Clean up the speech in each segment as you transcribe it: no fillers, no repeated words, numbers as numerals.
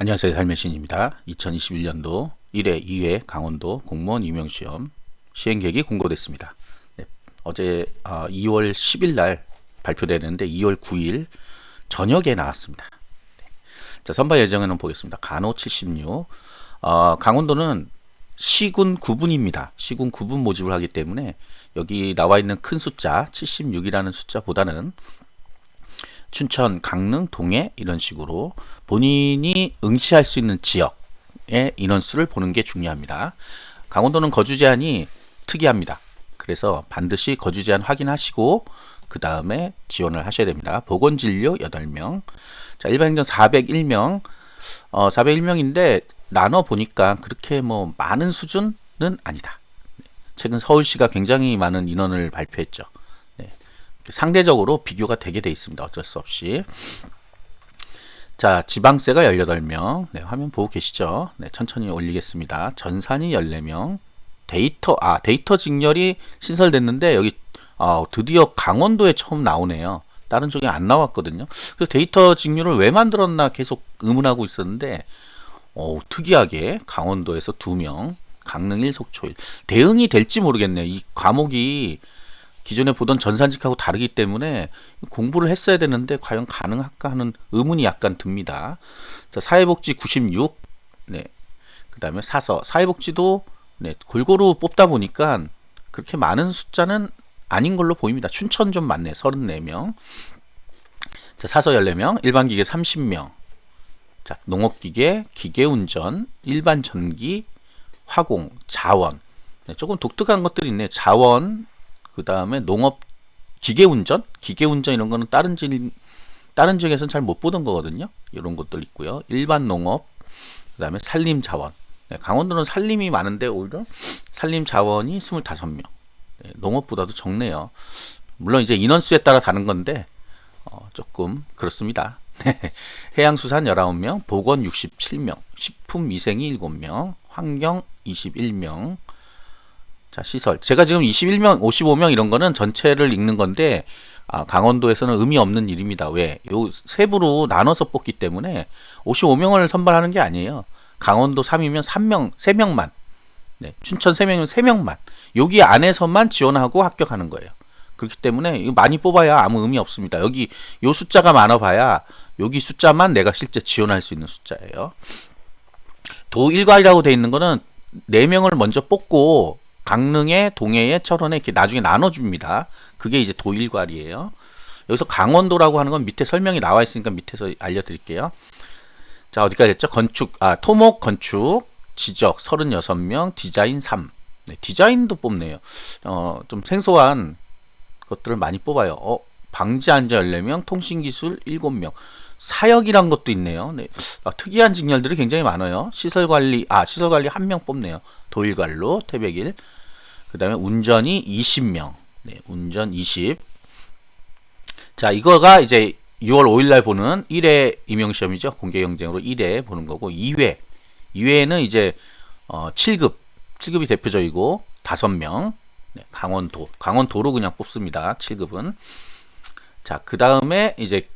안녕하세요. 할매신입니다. 2021년도 1회, 2회 강원도 공무원 임용시험 시행계획이 공고됐습니다. 네, 어제 2월 10일 날 발표되는데 2월 9일 저녁에 나왔습니다. 네. 자, 선발 예정에는 보겠습니다. 간호 76. 강원도는 시군 구분입니다. 시군 구분 모집을 하기 때문에 여기 나와 있는 큰 숫자 76이라는 숫자보다는 춘천, 강릉, 동해 이런 식으로 본인이 응시할 수 있는 지역의 인원수를 보는 게 중요합니다. 강원도는 거주 제한이 특이합니다. 그래서 반드시 거주 제한 확인하시고 그 다음에 지원을 하셔야 됩니다. 보건진료 8명, 자, 일반행정 401명, 401명인데 나눠 보니까 그렇게 뭐 많은 수준은 아니다. 최근 서울시가 굉장히 많은 인원을 발표했죠. 네. 상대적으로 비교가 되게 돼 있습니다. 어쩔 수 없이. 자, 지방세가 18명. 네, 화면 보고 계시죠? 네, 천천히 올리겠습니다. 전산이 14명. 데이터 직렬이 신설됐는데 여기 드디어 강원도에 처음 나오네요. 다른 쪽에 안 나왔거든요. 그래서 데이터 직렬을 왜 만들었나 계속 의문하고 있었는데 특이하게 강원도에서 2명, 강릉 1, 속초 1. 대응이 될지 모르겠네요. 이 과목이 기존에 보던 전산직하고 다르기 때문에 공부를 했어야 되는데 과연 가능할까 하는 의문이 약간 듭니다. 자, 사회복지 96. 네. 그다음에 사회복지도 네, 골고루 뽑다 보니까 그렇게 많은 숫자는 아닌 걸로 보입니다. 춘천 좀 많네. 34명. 자, 사서 14명, 일반기계 30명. 자, 농업기계, 기계운전, 일반 전기, 화공, 자원. 네, 조금 독특한 것들이 있네. 자원, 그 다음에 농업, 기계운전 이런 거는 다른 지역에서는 잘 못 보던 거거든요. 이런 것들 있고요. 일반 농업, 그 다음에 산림자원. 네, 강원도는 산림이 많은데 오히려 산림자원이 25명. 네, 농업보다도 적네요. 물론 이제 인원수에 따라 다른 건데 조금 그렇습니다. 해양수산 19명, 보건 67명, 식품위생이 7명, 환경 21명. 자, 시설. 제가 지금 21명, 55명 이런 거는 전체를 읽는 건데 강원도에서는 의미 없는 일입니다. 왜? 요 세부로 나눠서 뽑기 때문에 55명을 선발하는 게 아니에요. 강원도 3이면 3명만. 네, 춘천 3명이면 3명만. 여기 안에서만 지원하고 합격하는 거예요. 그렇기 때문에 이거 많이 뽑아야 아무 의미 없습니다. 여기 요 숫자가 많아봐야 여기 숫자만 내가 실제 지원할 수 있는 숫자예요. 도일괄이라고 돼 있는 거는 4명을 먼저 뽑고 강릉에, 동해에, 철원에 이렇게 나중에 나눠줍니다. 그게 이제 도일괄이에요. 여기서 강원도라고 하는 건 밑에 설명이 나와 있으니까 밑에서 알려드릴게요. 자, 어디까지 했죠? 토목, 건축, 지적 36명, 디자인 3. 네, 디자인도 뽑네요. 좀 생소한 것들을 많이 뽑아요. 방지안전 14명, 통신기술 7명. 사역이란 것도 있네요. 네. 특이한 직렬들이 굉장히 많아요. 시설관리 1명 뽑네요. 도일관로 태백일. 그 다음에 운전이 20명. 네, 운전 20. 자, 이거가 이제 6월 5일 날 보는 1회 임용시험이죠. 공개경쟁으로 1회 보는 거고 2회는 이제 7급이 대표적이고 5명. 네, 강원도로 그냥 뽑습니다. 7급은. 자, 그 다음에 이제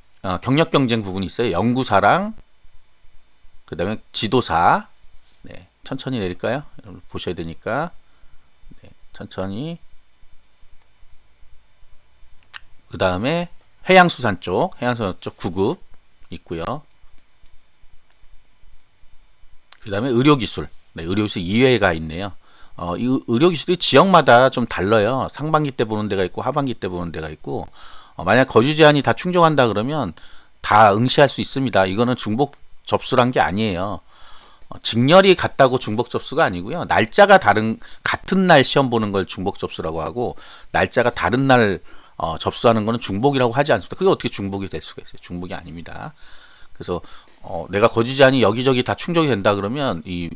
경력 경쟁 부분이 있어요. 연구사랑 그 다음에 지도사. 네, 천천히 내릴까요? 여러분 보셔야 되니까. 네, 천천히. 그 다음에 해양수산 쪽 9급 있고요. 그 다음에 의료기술. 네, 의료기술 2회가 있네요. 이 의료기술이 지역마다 좀 달라요. 상반기 때 보는 데가 있고 하반기 때 보는 데가 있고 만약 거주 제한이 다 충족한다 그러면 다 응시할 수 있습니다. 이거는 중복 접수란 게 아니에요. 직렬이 같다고 중복 접수가 아니고요. 날짜가 같은 날 시험 보는 걸 중복 접수라고 하고 날짜가 다른 날 접수하는 거는 중복이라고 하지 않습니다. 그게 어떻게 중복이 될 수가 있어요? 중복이 아닙니다. 그래서 내가 거주 제한이 여기저기 다 충족이 된다 그러면 이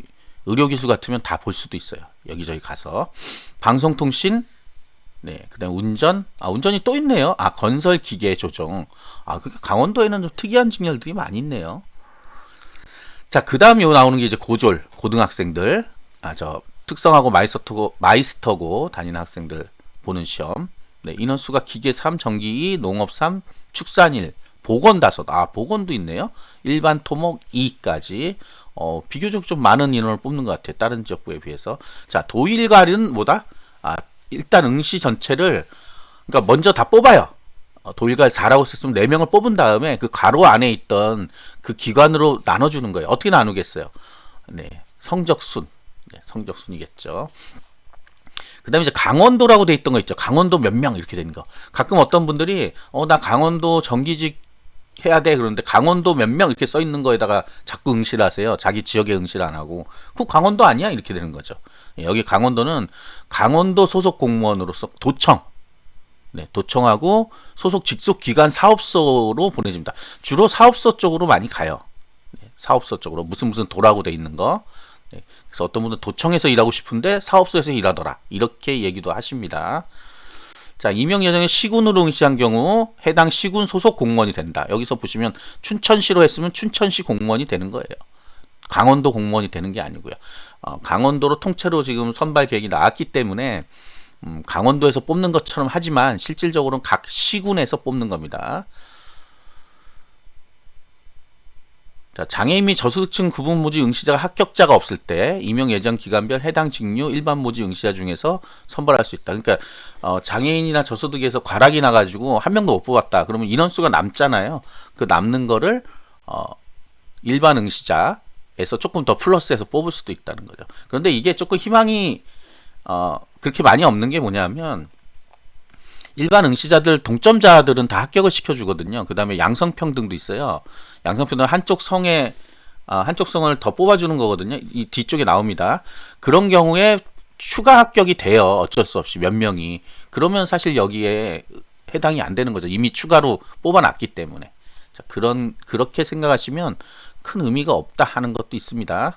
의료기술 같으면 다 볼 수도 있어요. 여기저기 가서. 방송통신, 네, 그 다음에 운전이 또 있네요. 건설기계 조정. 강원도에는 좀 특이한 직렬들이 많이 있네요. 자, 그 다음에 나오는 게 이제 고등학생들. 특성하고 마이스터고 다니는 학생들 보는 시험. 네, 인원수가 기계 3, 전기 2, 농업 3, 축산 1, 보건 다섯. 보건도 있네요. 일반 토목 2까지. 비교적 좀 많은 인원을 뽑는 것 같아요. 다른 지역부에 비해서. 자, 도일갈은 뭐다? 일단 응시 전체를, 그러니까 먼저 다 뽑아요. 도일갈 4라고 썼으면 4명을 뽑은 다음에 그 가로 안에 있던 그 기관으로 나눠주는 거예요. 어떻게 나누겠어요? 네, 성적순. 네, 성적순이겠죠. 그 다음에 이제 강원도라고 돼 있던 거 있죠. 강원도 몇 명 이렇게 되는 거. 가끔 어떤 분들이, 나 강원도 정기직 해야 돼. 그런데 강원도 몇 명 이렇게 써 있는 거에다가 자꾸 응시를 하세요. 자기 지역에 응시를 안 하고. 그 강원도 아니야? 이렇게 되는 거죠. 여기 강원도는 강원도 소속 공무원으로서 도청. 네, 도청하고 소속 직속 기관 사업소로 보내집니다. 주로 사업소 쪽으로 많이 가요. 네, 사업소 쪽으로 무슨 도라고 돼 있는 거. 네, 그래서 어떤 분은 도청에서 일하고 싶은데 사업소에서 일하더라. 이렇게 얘기도 하십니다. 자, 임용 예정에 시군으로 응시한 경우 해당 시군 소속 공무원이 된다. 여기서 보시면 춘천시로 했으면 춘천시 공무원이 되는 거예요. 강원도 공무원이 되는 게 아니고요. 강원도로 통째로 지금 선발 계획이 나왔기 때문에 강원도에서 뽑는 것처럼 하지만 실질적으로는 각 시군에서 뽑는 겁니다. 자, 장애인 및 저소득층 구분 모집 응시자가 합격자가 없을 때 임용 예정 기간별 해당 직류 일반 모집 응시자 중에서 선발할 수 있다. 그러니까 장애인이나 저소득에서 과락이 나가지고 한 명도 못 뽑았다. 그러면 인원수가 남잖아요. 그 남는 거를 일반 응시자에서 조금 더 플러스해서 뽑을 수도 있다는 거죠. 그런데 이게 조금 희망이 그렇게 많이 없는 게 뭐냐면 일반 응시자들 동점자들은 다 합격을 시켜주거든요. 그 다음에 양성평등도 있어요. 양성평등 한쪽 성을 더 뽑아주는 거거든요. 이 뒤쪽에 나옵니다. 그런 경우에 추가 합격이 돼요. 어쩔 수 없이 몇 명이. 그러면 사실 여기에 해당이 안 되는 거죠. 이미 추가로 뽑아놨기 때문에. 자, 그렇게 생각하시면 큰 의미가 없다 하는 것도 있습니다.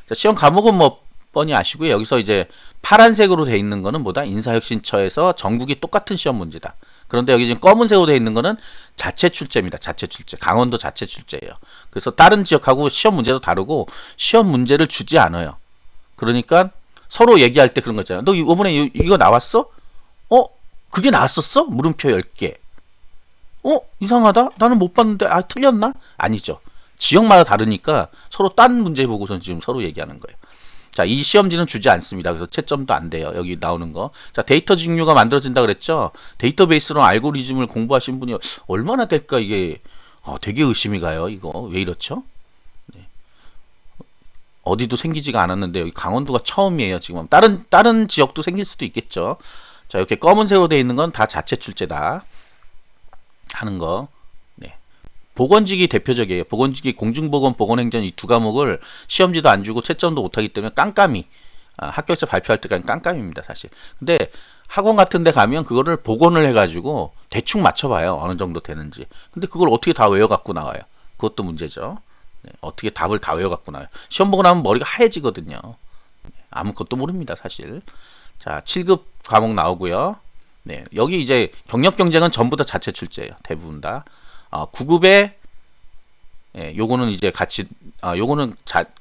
자, 시험 과목은 뭐 뻔히 아시고요. 여기서 이제 파란색으로 돼 있는 거는 뭐다? 인사혁신처에서 전국이 똑같은 시험 문제다. 그런데 여기 지금 검은색으로 돼 있는 거는 자체 출제입니다. 자체 출제. 강원도 자체 출제예요. 그래서 다른 지역하고 시험 문제도 다르고 시험 문제를 주지 않아요. 그러니까 서로 얘기할 때 그런 거 있잖아요. 너 이번에 이거 나왔어? 그게 나왔었어? 물음표 10개. 이상하다? 나는 못 봤는데 틀렸나? 아니죠. 지역마다 다르니까 서로 딴 문제 보고선 지금 서로 얘기하는 거예요. 자, 이 시험지는 주지 않습니다. 그래서 채점도 안 돼요. 여기 나오는 거. 자, 데이터 직류가 만들어진다 그랬죠? 데이터베이스로 알고리즘을 공부하신 분이 얼마나 될까, 이게. 되게 의심이 가요. 이거. 왜 이렇죠? 네. 어디도 생기지가 않았는데, 여기 강원도가 처음이에요. 지금. 다른 지역도 생길 수도 있겠죠. 자, 이렇게 검은색으로 되어 있는 건 다 자체 출제다. 하는 거. 보건직이 대표적이에요. 보건직이 공중보건, 보건행전 이 두 과목을 시험지도 안 주고 채점도 못하기 때문에 깜깜이 합격자 발표할 때까지 깜깜입니다. 사실. 근데 학원 같은 데 가면 그거를 복원을 해가지고 대충 맞춰봐요. 어느 정도 되는지. 근데 그걸 어떻게 다 외워갖고 나와요. 그것도 문제죠. 어떻게 답을 다 외워갖고 나와요. 시험 보고 나면 머리가 하얘지거든요. 아무것도 모릅니다. 사실. 자, 7급 과목 나오고요. 여기 이제 경력 경쟁은 전부 다 자체 출제예요. 대부분 다. 9급에 요거는 이제 요거는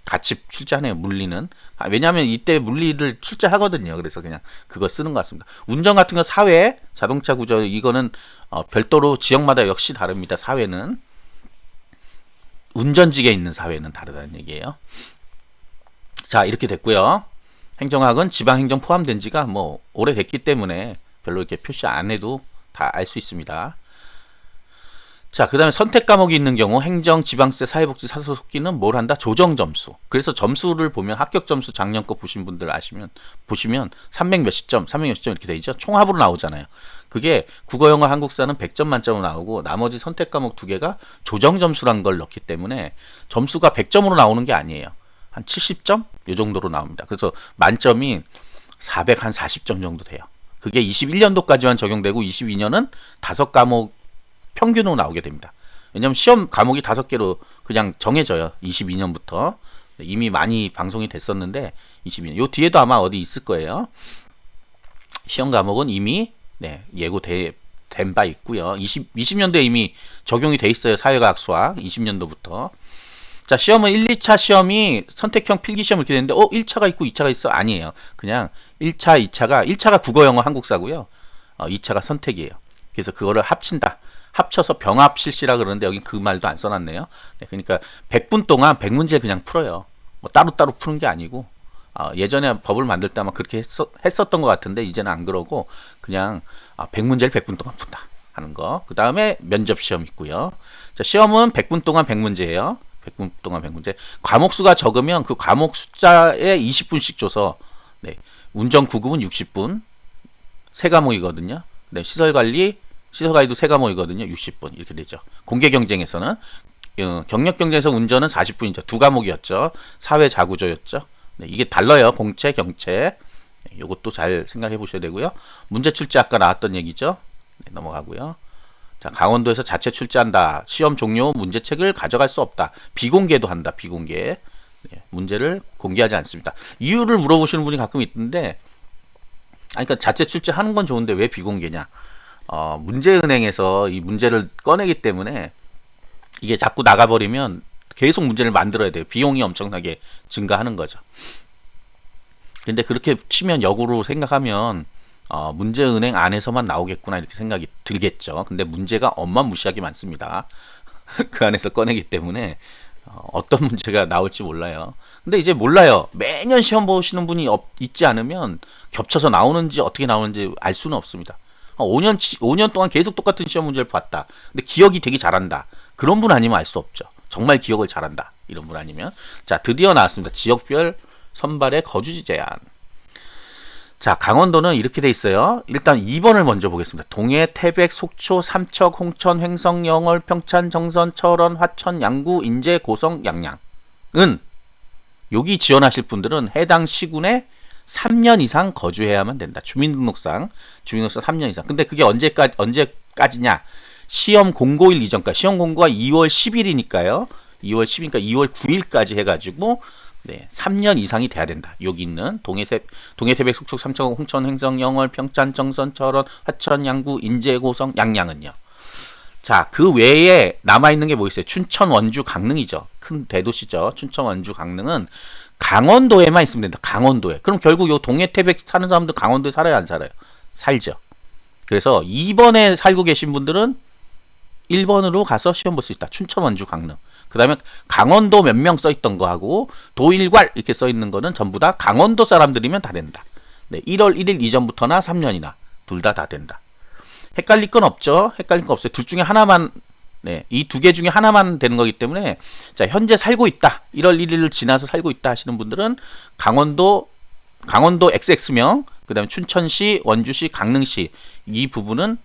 같이 출제하네요. 물리는. 왜냐하면 이때 물리를 출제하거든요. 그래서 그냥 그거 쓰는 것 같습니다. 운전 같은 거 사회, 자동차 구조 이거는 별도로 지역마다 역시 다릅니다. 사회는 운전직에 있는 사회는 다르다는 얘기예요. 자, 이렇게 됐고요. 행정학은 지방행정 포함된 지가 뭐 오래됐기 때문에 별로 이렇게 표시 안 해도 다 알 수 있습니다. 자, 그 다음에 선택 과목이 있는 경우 행정, 지방세, 사회복지, 사소속기는 뭘 한다? 조정 점수. 그래서 점수를 보면 합격 점수 작년 거 보신 분들 보시면 300 몇십 점, 300 몇십 점 이렇게 되죠. 총합으로 나오잖아요. 그게 국어, 영어, 한국사는 100점 만점으로 나오고 나머지 선택 과목 2개가 조정 점수란 걸 넣기 때문에 점수가 100점으로 나오는 게 아니에요. 한 70점? 이 정도로 나옵니다. 그래서 만점이 440점 정도 돼요. 그게 21년도까지만 적용되고 22년은 5과목 평균으로 나오게 됩니다. 왜냐하면 시험 과목이 5개로 그냥 정해져요. 22년부터. 이미 많이 방송이 됐었는데 22년. 요 뒤에도 아마 어디 있을 거예요. 시험 과목은 이미 예고된 바 있고요. 20년도에 이미 적용이 돼 있어요. 사회과학 수학 20년도부터. 자, 시험은 1, 2차 시험이 선택형 필기시험 이렇게 되는데 1차가 있고 2차가 있어? 아니에요. 그냥 1차, 2차가 1차가 국어, 영어, 한국사고요. 2차가 선택이에요. 그래서 그거를 합친다. 합쳐서 병합 실시라 그러는데 여기 그 말도 안 써놨네요. 네, 그러니까 100분 동안 100문제 그냥 풀어요. 뭐 따로따로 푸는 게 아니고 예전에 법을 만들 때 아마 그렇게 했었던 것 같은데 이제는 안 그러고 그냥 100문제를 100분 동안 푼다 하는 거. 그 다음에 면접 시험 있고요. 자, 시험은 100분 동안 100문제예요. 100분 동안 100문제. 과목 수가 적으면 그 과목 숫자에 20분씩 줘서 네, 운전 9급은 60분 3과목이거든요. 네, 시설관리도 3과목이거든요. 60분 이렇게 되죠. 공개 경쟁에서는 경력 경쟁에서 운전은 40분이죠. 2과목이었죠. 사회자구조였죠. 네, 이게 달라요. 공채, 경채. 네, 이것도 잘 생각해 보셔야 되고요. 문제 출제 아까 나왔던 얘기죠. 네, 넘어가고요. 자, 강원도에서 자체 출제한다. 시험 종료 후 문제책을 가져갈 수 없다. 비공개도 한다. 비공개. 네, 문제를 공개하지 않습니다. 이유를 물어보시는 분이 가끔 있던데, 그러니까 자체 출제하는 건 좋은데 왜 비공개냐? 문제은행에서 이 문제를 꺼내기 때문에 이게 자꾸 나가버리면 계속 문제를 만들어야 돼요. 비용이 엄청나게 증가하는 거죠. 근데 그렇게 치면 역으로 생각하면 문제은행 안에서만 나오겠구나 이렇게 생각이 들겠죠. 근데 문제가 어마무시하게 많습니다. 그 안에서 꺼내기 때문에 어떤 문제가 나올지 몰라요. 근데 이제 몰라요. 매년 시험 보시는 분이 있지 않으면 겹쳐서 나오는지 어떻게 나오는지 알 수는 없습니다. 5년 동안 계속 똑같은 시험 문제를 봤다. 근데 기억이 되게 잘한다. 그런 분 아니면 알 수 없죠. 정말 기억을 잘한다. 이런 분 아니면. 자, 드디어 나왔습니다. 지역별 선발의 거주지 제한. 자, 강원도는 이렇게 돼 있어요. 일단 2번을 먼저 보겠습니다. 동해, 태백, 속초, 삼척, 홍천, 횡성, 영월, 평창, 정선, 철원, 화천, 양구, 인제, 고성, 양양은 여기 지원하실 분들은 해당 시군에 3년 이상 거주해야만 된다. 주민등록상 3년 이상. 근데 그게 언제까지냐? 시험 공고일 이전까지. 시험 공고가 2월 10일이니까요. 2월 10일이니까 2월 9일까지 해가지고 네, 3년 이상이 돼야 된다. 여기 있는 동해, 태백, 속초, 삼척, 홍천, 횡성, 영월, 평창, 정선, 철원, 화천, 양구, 인제, 고성, 양양은요. 자, 그 외에 남아있는 게 뭐 있어요? 춘천, 원주, 강릉이죠. 큰 대도시죠. 춘천, 원주, 강릉은 강원도에만 있으면 된다. 강원도에. 그럼 결국 요 동해, 태백 사는 사람들 강원도에 살아요? 안 살아요? 살죠. 그래서 2번에 살고 계신 분들은 1번으로 가서 시험 볼 수 있다. 춘천, 원주, 강릉. 그 다음에 강원도 몇 명 써있던 거하고 도일괄 이렇게 써있는 거는 전부 다 강원도 사람들이면 다 된다. 네, 1월 1일 이전부터나 3년이나 둘 다 된다. 헷갈릴 건 없죠. 헷갈릴 건 없어요. 둘 중에 하나만, 네, 이 두 개 중에 하나만 되는 거기 때문에 자, 현재 살고 있다. 1월 1일을 지나서 살고 있다 하시는 분들은 강원도 XX명, 그 다음에 춘천시, 원주시, 강릉시 이 부분은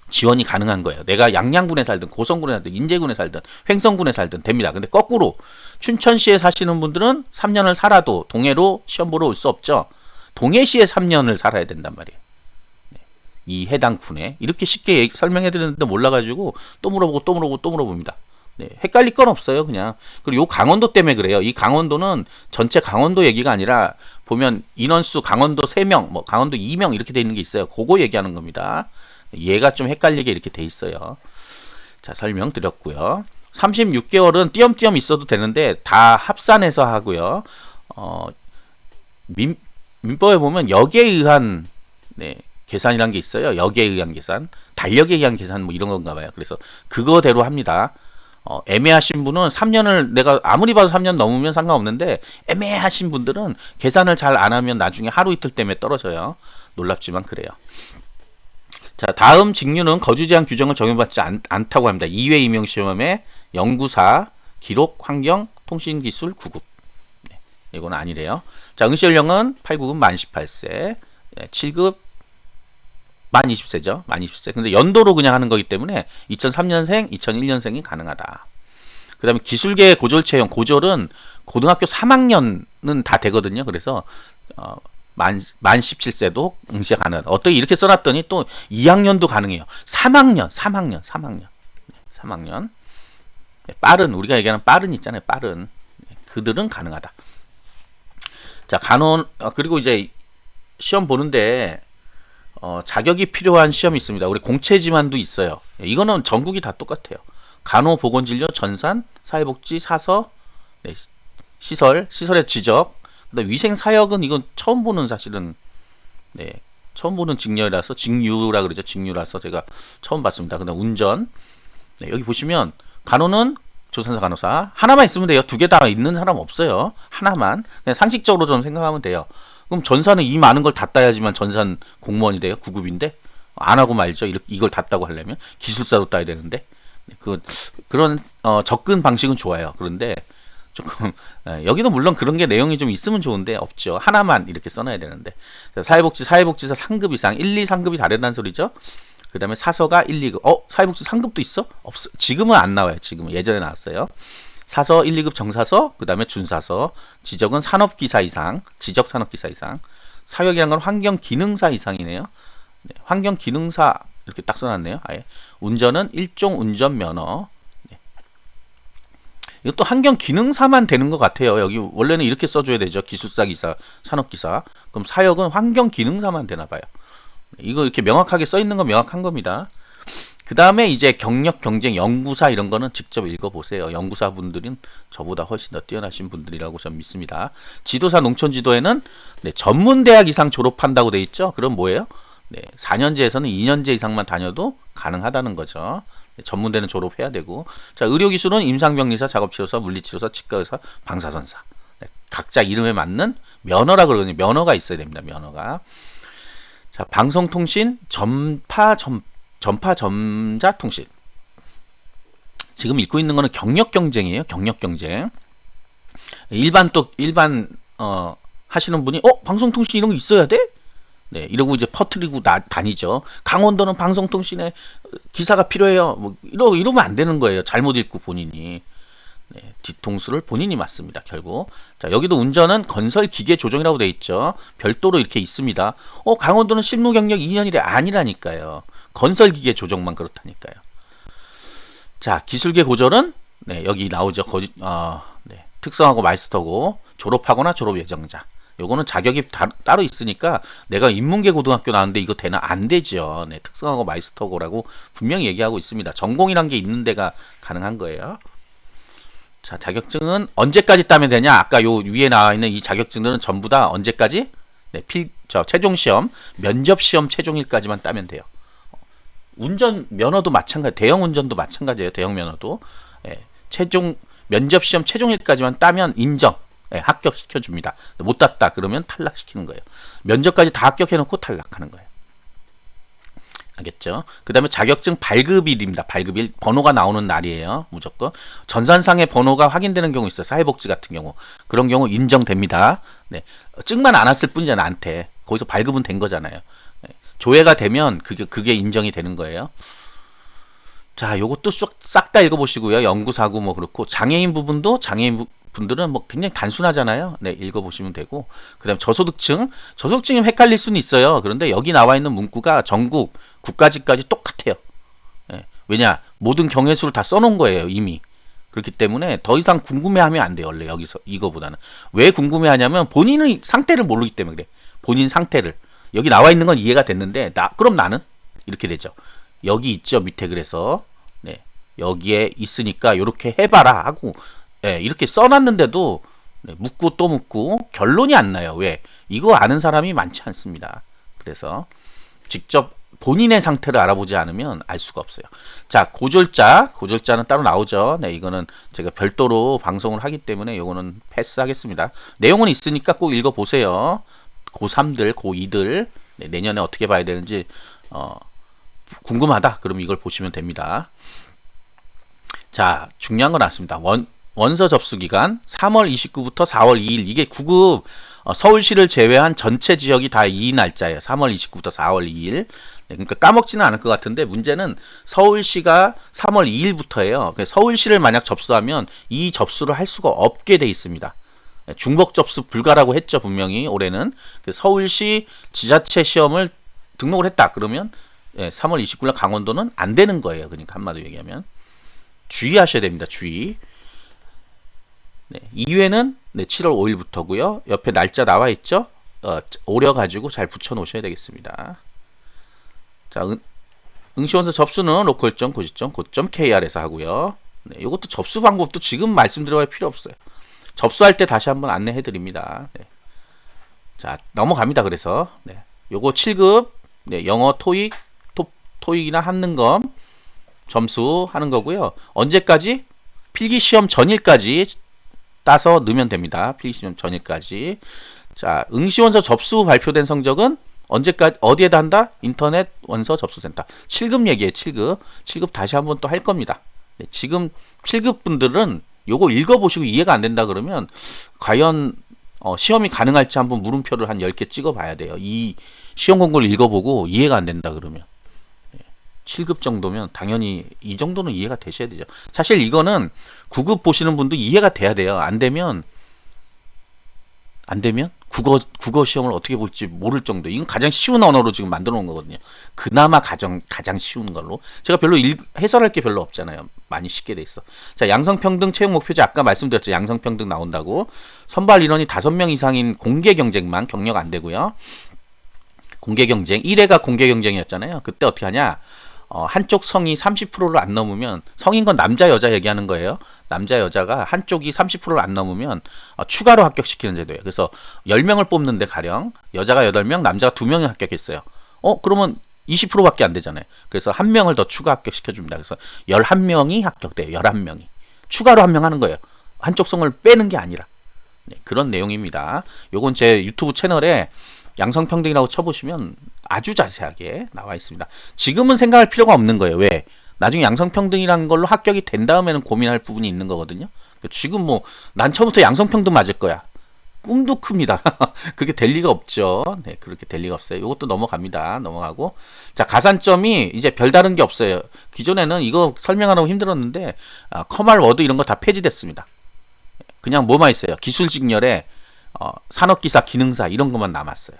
지원이 가능한 거예요. 내가 양양군에 살든 고성군에 살든 인제군에 살든 횡성군에 살든 됩니다. 근데 거꾸로 춘천시에 사시는 분들은 3년을 살아도 동해로 시험 보러 올 수 없죠. 동해시에 3년을 살아야 된단 말이에요. 네. 이 해당 군에 이렇게 쉽게 설명해 드렸는데 몰라가지고 또 물어봅니다. 네. 헷갈릴 건 없어요. 그냥. 그리고 요 강원도 때문에 그래요. 이 강원도는 전체 강원도 얘기가 아니라 보면 인원수 강원도 3명, 뭐 강원도 2명 이렇게 돼 있는 게 있어요. 그거 얘기하는 겁니다. 얘가 좀 헷갈리게 이렇게 돼 있어요. 자, 설명드렸고요. 36개월은 띄엄띄엄 있어도 되는데 다 합산해서 하고요. 민법에 보면 역에 의한 계산이란 게 있어요. 역에 의한 계산, 달력에 의한 계산 뭐 이런 건가 봐요. 그래서 그거대로 합니다. 애매하신 분은 3년을 내가 아무리 봐도 3년 넘으면 상관없는데 애매하신 분들은 계산을 잘 안 하면 나중에 하루 이틀 때문에 떨어져요. 놀랍지만 그래요. 자, 다음 직류는 거주 제한 규정을 적용받지 않다고 합니다. 2회 임용시험에 연구사, 기록, 환경, 통신기술 9급. 네, 이건 아니래요. 자, 응시연령은 8, 9급 만 18세, 7급 만 20세죠. 만 20세. 근데 연도로 그냥 하는 거기 때문에 2003년생, 2001년생이 가능하다. 그 다음에 기술계 고졸 채용, 고졸은 고등학교 3학년은 다 되거든요. 그래서 만 17세도 응시가 가능하다. 어떻게 이렇게 써놨더니 또 2학년도 가능해요. 3학년. 네, 3학년. 네, 빠른, 우리가 얘기하는 빠른 있잖아요. 빠른. 네, 그들은 가능하다. 자, 간호, 그리고 이제 시험 보는데, 자격이 필요한 시험이 있습니다. 우리 공채지만도 있어요. 네, 이거는 전국이 다 똑같아요. 간호, 보건진료, 전산, 사회복지, 사서, 네, 시설의 지적, 위생 사역은 이건 처음 보는 사실은 처음 보는 직렬이라서 직류라 그러죠. 직류라서 제가 처음 봤습니다. 그다음 운전. 네, 여기 보시면 간호는 조산사 간호사 하나만 있으면 돼요. 두 개 다 있는 사람 없어요. 하나만. 그냥 상식적으로 좀 생각하면 돼요. 그럼 전사는 이 많은 걸 다 따야지만 전산 공무원이 돼요. 9급인데 안 하고 말죠. 이걸 다 따고 하려면 기술사도 따야 되는데 그런 접근 방식은 좋아요. 그런데 조금 여기도 물론 그런 게 내용이 좀 있으면 좋은데 없죠. 하나만 이렇게 써놔야 되는데 사회복지사 상급 이상 1, 2, 3급이 다 된다는 소리죠. 그 다음에 사서가 1, 2급. 사회복지 상급도 있어? 없어. 지금은 안 나와요. 지금은 예전에 나왔어요. 사서 1, 2급 정사서, 그 다음에 준사서. 지적은 산업기사 이상, 지적 산업기사 이상. 사역이란 건 환경기능사 이상이네요. 네, 환경기능사 이렇게 딱 써놨네요. 아예. 운전은 일종 운전면허. 네. 이것도 환경기능사만 되는 것 같아요. 여기 원래는 이렇게 써줘야 되죠. 기술사 기사, 산업기사. 그럼 사역은 환경기능사만 되나 봐요. 이거 이렇게 명확하게 써 있는 건 명확한 겁니다. 그 다음에 이제 경력, 경쟁, 연구사 이런 거는 직접 읽어보세요. 연구사 분들은 저보다 훨씬 더 뛰어나신 분들이라고 저는 믿습니다. 지도사 농촌지도에는 네, 전문대학 이상 졸업한다고 돼 있죠. 그럼 뭐예요? 네, 4년제에서는 2년제 이상만 다녀도 가능하다는 거죠. 네, 전문대는 졸업해야 되고. 자, 의료기술은 임상병리사, 작업치료사, 물리치료사, 치과의사, 방사선사. 네, 각자 이름에 맞는 면허라 그러거든요. 면허가 있어야 됩니다. 면허가. 자, 방송통신, 전파전자통신. 지금 읽고 있는 거는 경력경쟁이에요. 경력경쟁. 일반 하시는 분이 방송통신 이런 거 있어야 돼? 네, 이러고 이제 퍼뜨리고 다니죠. 강원도는 방송통신에 기사가 필요해요. 뭐 이러면 안 되는 거예요. 잘못 읽고 본인이. 네, 뒤통수를 본인이 맞습니다. 결국. 자, 여기도 운전은 건설기계 조정이라고 돼 있죠. 별도로 이렇게 있습니다. 강원도는 실무 경력 2년이래. 아니라니까요. 건설기계 조정만 그렇다니까요. 자, 기술계 고졸은 네, 여기 나오죠. 네, 특성하고 마이스터고 졸업하거나 졸업 예정자. 요거는 자격이 따로 있으니까 내가 인문계 고등학교 나왔는데 이거 되나? 안 되죠. 네, 특성하고 마이스터고라고 분명히 얘기하고 있습니다. 전공이란 게 있는 데가 가능한 거예요. 자, 자격증은 언제까지 따면 되냐? 아까 요 위에 나와 있는 이 자격증들은 전부 다 언제까지? 네, 최종 시험, 면접 시험 최종일까지만 따면 돼요. 운전 면허도 마찬가지, 대형 운전도 마찬가지예요. 대형 면허도 최종 면접 시험 최종일까지만 따면 인정, 합격시켜 줍니다. 못 땄다 그러면 탈락시키는 거예요. 면접까지 다 합격해놓고 탈락하는 거예요. 알겠죠? 그 다음에 자격증 발급일입니다. 발급일. 번호가 나오는 날이에요. 무조건. 전산상의 번호가 확인되는 경우 있어요. 사회복지 같은 경우. 그런 경우 인정됩니다. 네. 증만 안 왔을 뿐이잖아, 나한테. 거기서 발급은 된 거잖아요. 네. 조회가 되면 그게 인정이 되는 거예요. 자, 요것도 싹 다 읽어보시고요. 연구사고 뭐 그렇고. 장애인 부분도 분들은 뭐 굉장히 단순하잖아요. 네, 읽어보시면 되고. 그 다음에 저소득층이 헷갈릴 수는 있어요. 그런데 여기 나와 있는 문구가 전국, 국가직까지 똑같아요. 네, 왜냐? 모든 경회수를 다 써놓은 거예요, 이미. 그렇기 때문에 더 이상 궁금해하면 안 돼요, 원래 여기서, 이거보다는. 왜 궁금해하냐면 본인의 상태를 모르기 때문에 그래. 본인 상태를. 여기 나와 있는 건 이해가 됐는데, 그럼 나는? 이렇게 되죠. 여기 있죠, 밑에 그래서. 네, 여기에 있으니까 요렇게 해봐라 하고, 네, 이렇게 써놨는데도 네, 묻고 또 묻고 결론이 안 나요. 왜? 이거 아는 사람이 많지 않습니다. 그래서 직접 본인의 상태를 알아보지 않으면 알 수가 없어요. 자, 고졸자는 따로 나오죠. 네, 이거는 제가 별도로 방송을 하기 때문에 이거는 패스하겠습니다. 내용은 있으니까 꼭 읽어보세요. 고3들, 고2들 네, 내년에 어떻게 봐야 되는지 궁금하다. 그럼 이걸 보시면 됩니다. 자, 중요한 거 나왔습니다. 원서 접수 기간 3월 29부터 4월 2일. 이게 9급 서울시를 제외한 전체 지역이 다 이 날짜예요. 3월 29부터 4월 2일. 네, 그러니까 까먹지는 않을 것 같은데 문제는 서울시가 3월 2일부터예요. 서울시를 만약 접수하면 이 접수를 할 수가 없게 돼 있습니다. 중복 접수 불가라고 했죠. 분명히 올해는. 서울시 지자체 시험을 등록을 했다. 그러면 3월 29일 강원도는 안 되는 거예요. 그러니까 한마디로 얘기하면. 주의하셔야 됩니다. 주의. 네, 2회는 7월 5일부터고요. 옆에 날짜 나와 있죠? 오려가지고 잘 붙여 놓으셔야 되겠습니다. 자, 응시원서 접수는 로컬점, 고지점, kr에서 하고요. 네, 이것도 접수 방법도 지금 말씀드려야 필요 없어요. 접수할 때 다시 한번 안내해 드립니다. 네. 자, 넘어갑니다. 그래서 네. 요거 7급 네, 영어 토익 토익이나 한능검 점수 하는 거고요. 언제까지? 필기시험 전일까지 따서 넣으면 됩니다. 필기시험 전일까지. 자, 응시원서 접수 발표된 성적은 언제까지 어디에다 한다? 인터넷 원서 접수센터. 7급 얘기예요. 7급. 7급 다시 한번 또 할 겁니다. 네, 지금 7급 분들은 요거 읽어보시고 이해가 안 된다 그러면 과연 시험이 가능할지 한번 물음표를 한 10개 찍어 봐야 돼요. 이 시험 공고를 읽어보고 이해가 안 된다 그러면. 7급 정도면 당연히 이 정도는 이해가 되셔야 되죠. 사실 이거는 9급 보시는 분도 이해가 돼야 돼요. 안 되면 국어 시험을 어떻게 볼지 모를 정도. 이건 가장 쉬운 언어로 지금 만들어 놓은 거거든요. 그나마 가장 쉬운 걸로. 제가 별로 해설할 게 별로 없잖아요. 많이 쉽게 돼 있어. 자, 양성평등 채용 목표제 아까 말씀드렸죠. 양성평등 나온다고. 선발 인원이 5명 이상인 공개 경쟁만 경력 안 되고요. 공개 경쟁 1회가 공개 경쟁이었잖아요. 그때 어떻게 하냐? 한쪽 성이 30%를 안 넘으면, 성인 건 남자 여자 얘기하는 거예요. 남자 여자가 한쪽이 30%를 안 넘으면 추가로 합격시키는 제도예요. 그래서 10명을 뽑는데 가령 여자가 8명, 남자가 2명이 합격했어요. 그러면 20%밖에 안 되잖아요. 그래서 1명을 더 추가 합격시켜 줍니다. 그래서 11명이 합격돼요. 11명이. 추가로 1명 하는 거예요. 한쪽 성을 빼는 게 아니라. 네, 그런 내용입니다. 요건 제 유튜브 채널에 양성평등이라고 쳐보시면 아주 자세하게 나와 있습니다. 지금은 생각할 필요가 없는 거예요. 왜? 나중에 양성평등이라는 걸로 합격이 된 다음에는 고민할 부분이 있는 거거든요. 지금 뭐 난 처음부터 양성평등 맞을 거야. 꿈도 큽니다. 그게 될 리가 없죠. 네, 그렇게 될 리가 없어요. 이것도 넘어갑니다. 넘어가고. 자, 가산점이 이제 별다른 게 없어요. 기존에는 이거 설명하느라고 힘들었는데 커말 워드 이런 거 다 폐지됐습니다. 그냥 뭐만 있어요. 기술직렬에 산업기사, 기능사 이런 것만 남았어요.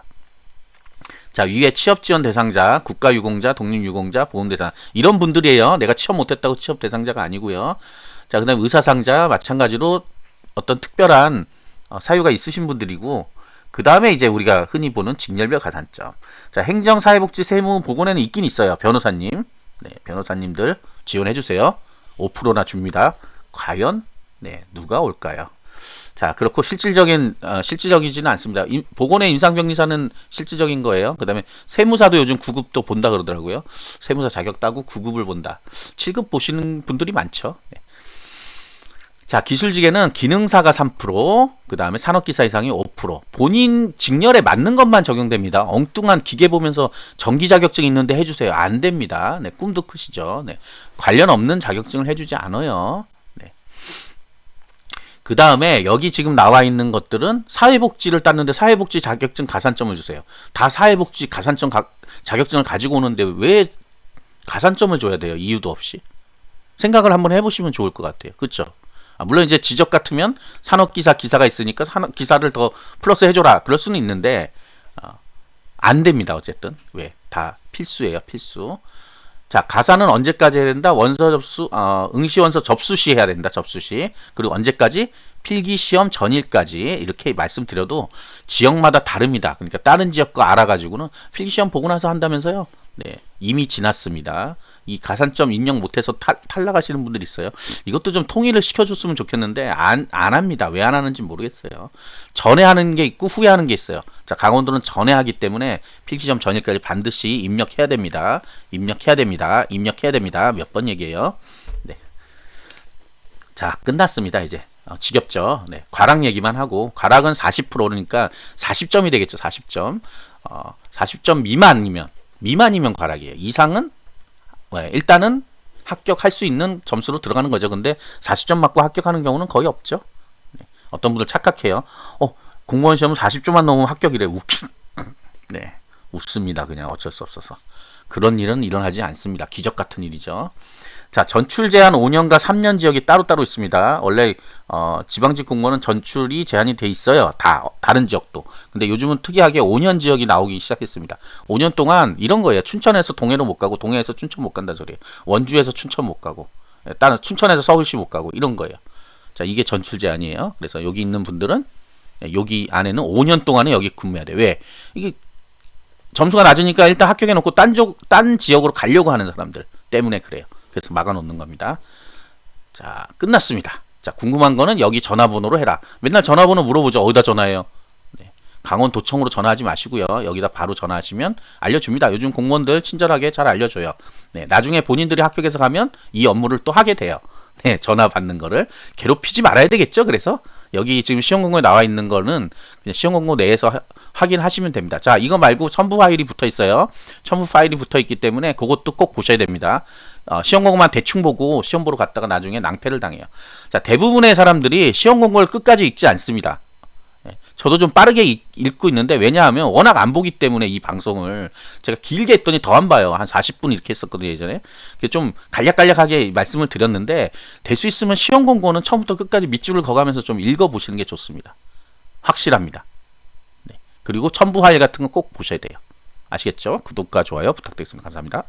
자, 위에 취업지원 대상자, 국가유공자, 독립유공자, 보험대상 이런 분들이에요. 내가 취업 못했다고 취업 대상자가 아니고요. 자, 그 다음에 의사상자 마찬가지로 어떤 특별한 사유가 있으신 분들이고, 그 다음에 이제 우리가 흔히 보는 직렬별 가산점. 자, 행정사회복지 세무보건에는 있긴 있어요. 변호사님. 네, 변호사님들 지원해주세요. 5%나 줍니다. 과연 네, 누가 올까요? 자, 그렇고 실질적이지는 않습니다. 보건의 임상병리사는 실질적인 거예요. 그 다음에 세무사도 요즘 9급도 본다 그러더라고요. 세무사 자격 따고 9급을 본다. 7급 보시는 분들이 많죠. 네. 자, 기술직에는 기능사가 3%, 그 다음에 산업기사 이상이 5%. 본인 직렬에 맞는 것만 적용됩니다. 엉뚱한 기계 보면서 전기 자격증 있는데 해주세요. 안 됩니다. 네, 꿈도 크시죠. 네. 관련 없는 자격증을 해주지 않아요. 그 다음에 여기 지금 나와 있는 것들은 사회복지를 땄는데 사회복지 자격증 가산점을 주세요. 다 사회복지 가산점 자격증을 가지고 오는데 왜 가산점을 줘야 돼요? 이유도 없이. 생각을 한번 해보시면 좋을 것 같아요. 그렇죠? 물론 이제 지적 같으면 산업기사 기사가 있으니까 기사를 더 플러스 해줘라. 그럴 수는 있는데 안 됩니다. 어쨌든 왜? 다 필수예요. 필수. 자, 가산은 언제까지 해야 된다? 원서 접수, 응시원서 접수 시 해야 된다. 접수 시. 그리고 언제까지? 필기시험 전일까지. 이렇게 말씀드려도 지역마다 다릅니다. 그러니까 다른 지역 거 알아가지고는 필기시험 보고 나서 한다면서요? 네, 이미 지났습니다. 이 가산점 입력 못해서 탈락하시는 분들이 있어요. 이것도 좀 통일을 시켜줬으면 좋겠는데 안 합니다. 왜 안 하는지 모르겠어요. 전에 하는 게 있고 후에 하는 게 있어요. 자, 강원도는 전에 하기 때문에 필기시험 전일까지 반드시 입력해야 됩니다. 입력해야 됩니다. 입력해야 됩니다. 몇 번 얘기해요. 네. 자, 끝났습니다. 이제 지겹죠. 네, 과락 얘기만 하고, 과락은 40%니까 40점이 되겠죠. 40점. 40점 미만이면 과락이에요. 이상은 일단은 합격할 수 있는 점수로 들어가는 거죠. 근데 40점 맞고 합격하는 경우는 거의 없죠. 네. 어떤 분들 착각해요. 공무원 시험은 40점만 넘으면 합격이래. 네, 웃습니다. 그냥 어쩔 수 없어서. 그런 일은 일어나지 않습니다. 기적 같은 일이죠. 자, 전출 제한 5년과 3년 지역이 따로따로 있습니다. 원래 지방직 공무원은 전출이 제한이 돼 있어요. 다른 지역도. 근데 요즘은 특이하게 5년 지역이 나오기 시작했습니다. 5년 동안 이런 거예요. 춘천에서 동해로 못 가고 동해에서 춘천 못 간다는 소리예요. 원주에서 춘천 못 가고 다른 춘천에서 서울시 못 가고 이런 거예요. 자, 이게 전출 제한이에요. 그래서 여기 있는 분들은 여기 안에는 5년 동안에 여기 근무해야 돼요. 왜? 이게 점수가 낮으니까 일단 합격해놓고 딴 지역으로 가려고 하는 사람들 때문에 그래요. 그래서 막아놓는 겁니다. 자, 끝났습니다. 자, 궁금한 거는 여기 전화번호로 해라. 맨날 전화번호 물어보죠. 어디다 전화해요? 네. 강원도청으로 전화하지 마시고요. 여기다 바로 전화하시면 알려줍니다. 요즘 공무원들 친절하게 잘 알려줘요. 네, 나중에 본인들이 합격해서 가면 이 업무를 또 하게 돼요. 네, 전화 받는 거를 괴롭히지 말아야 되겠죠. 그래서 여기 지금 시험 공고에 나와 있는 거는 그냥 시험 공고 내에서 확인하시면 됩니다. 자, 이거 말고 첨부 파일이 붙어 있어요. 첨부 파일이 붙어 있기 때문에 그것도 꼭 보셔야 됩니다. 시험 공고만 대충 보고 시험 보러 갔다가 나중에 낭패를 당해요. 자, 대부분의 사람들이 시험 공고를 끝까지 읽지 않습니다. 저도 좀 빠르게 읽고 있는데, 왜냐하면 워낙 안 보기 때문에 이 방송을 제가 길게 했더니 더 안 봐요. 한 40분 이렇게 했었거든요, 예전에. 좀 간략간략하게 말씀을 드렸는데, 될 수 있으면 시험 공고는 처음부터 끝까지 밑줄을 그어가면서 좀 읽어보시는 게 좋습니다. 확실합니다. 네. 그리고 첨부 파일 같은 거 꼭 보셔야 돼요. 아시겠죠? 구독과 좋아요 부탁드리겠습니다. 감사합니다.